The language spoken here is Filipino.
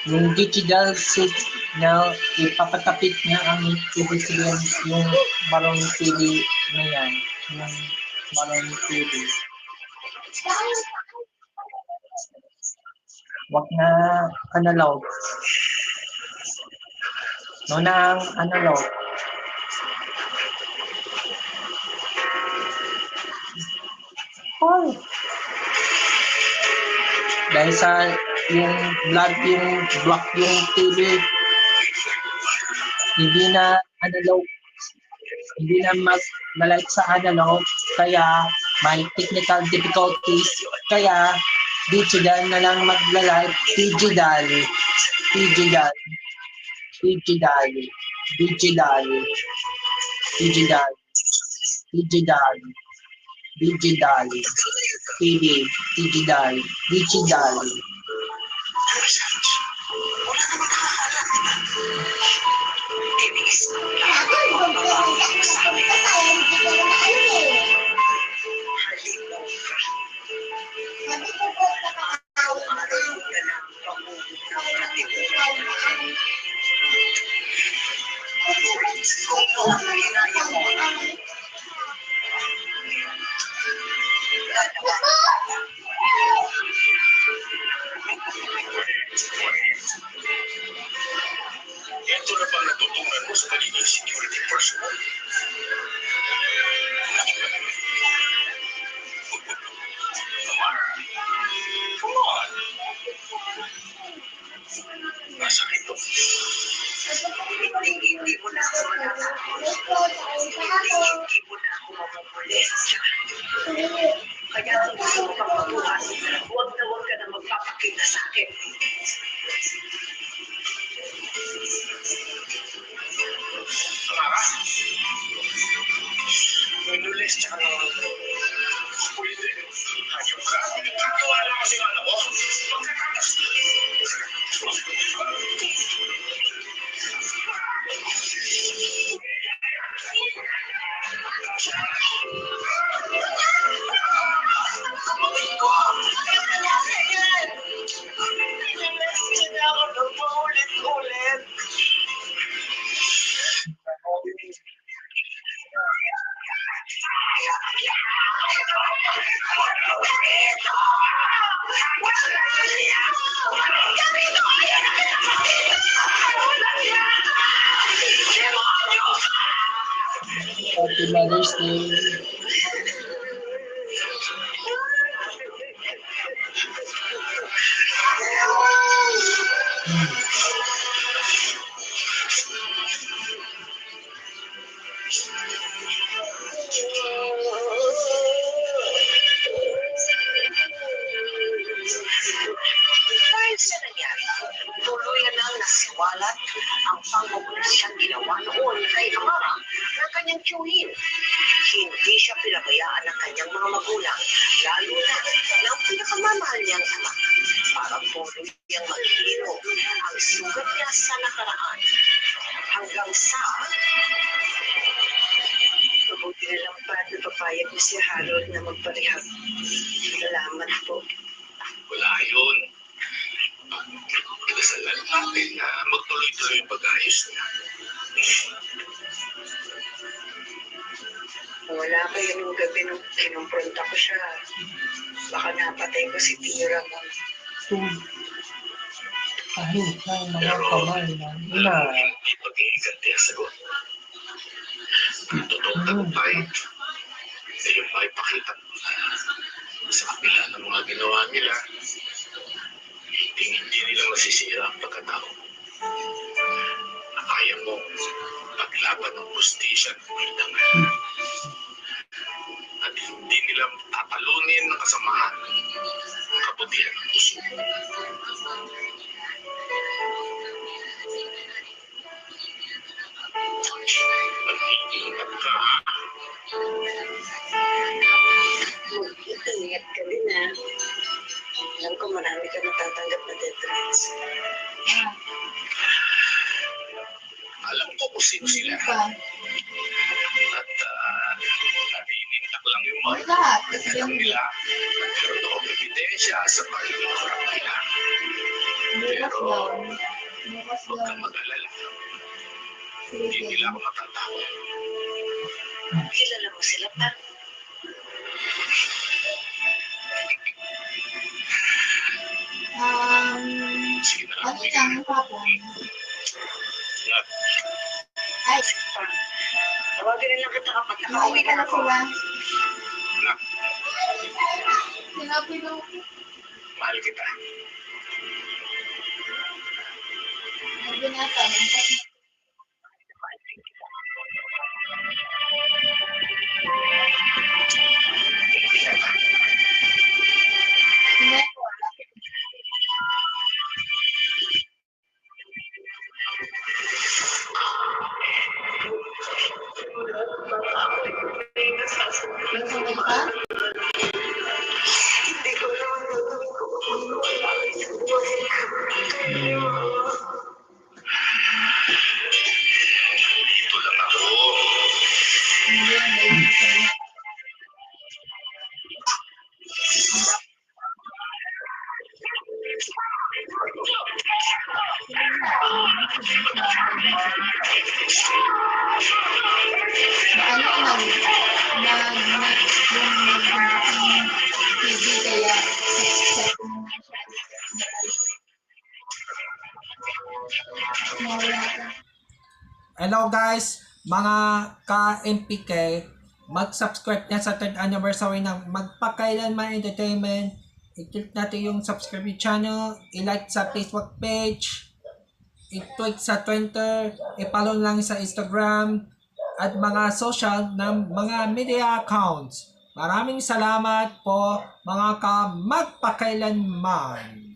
Yung digital signal, ipapatapit niya ang ibig yung Maroon TV na yan. Yung Maroon TV. Wag na analog. No na ang analog. Oh. Dahil sa yung block yung TV, hindi na analog, hindi na mag-light sa analog, kaya may technical difficulties, kaya digital na lang mag-light, digital, TV, digital. Ito na bang natutunan mo sa pagiging security personnel? Come on. Nasa ito. Hindi mo na ako matatakot. Hindi mo na ako mamukulit. Kaya kung gusto mo kang mabuhat, huwag ka na magpapakita sa akin. Samara? May lulis tsaka naman. Pwede. Hayop ka. Nagkakawala kasi yung alam mo. Magkakatas. Happy Mother's Day. Dahil sa nangyari, tuluyan nang nasiwalat ang pangmubulisyang ginawa noon kay Amara ng kanyang tiyuhin. Hindi siya pinabayaan ng kanyang mga magulang, lalo na ng pinakamamahal niyang anak. Para tuluyang maghiro ang sugat niya sa nakaraan. Hanggang sa mabuti na lang pa at napapayag niya si Harold na magparehab. Salamat po. Wala yun. Pagdasalan natin na magtuloy-tuloy yung pag-ayos niya. Wala kayo nung gabi nung kinumpronta ko siya. Baka napatay ko si Tira mo. Kahit na mga Pero, kamay na ina. hindi pag-iiganti ang sagot. Ang totoong tagumpay, ay yung maipakita mo na sa kapila ng mga ginawa nila, hindi nila lang nasisira ang pagkatao. Na kaya mo paglaban ng justisya at kalinangan. At hindi nila tatalunin ng kasamahan ang kabutihan ng puso. Mag-iingat ka. Ingat ka din ha. Alam ko marami ka natatanggap na death threats. Alam ko kung sino sila. At naninintak lang yung mga Lahat. alam nila. Nagkaroon ako ng ebidensya sa pagkakarap nila. Bukas daw. Bukas Huwag daw. kang mag-alala. Hindi nila ako matatakot. Kilala mo sila pa? Sige na lang. Ano lang hapon? Ingat. Ay, Tawagin na lang kita kapag kumain nakauwi ka na na ako. sila. Ingat. Sinabi daw. Mahal kita. Sabi nata. Nasabay ka? Hindi ko naman gagawin ko kapag nawala ka sa buhay ko. Dito lang ako. Hindi, hindi. Ano yung TV kaya Hello guys, mga ka-MPK, mag-subscribe na sa 3rd anniversary ng Magpakailanman Entertainment. I-click natin yung subscribe channel, i-like sa Facebook page, i-tweet sa Twitter, i-follow lang sa Instagram, at mga social ng mga media accounts. Maraming salamat po mga ka-magpakailanman.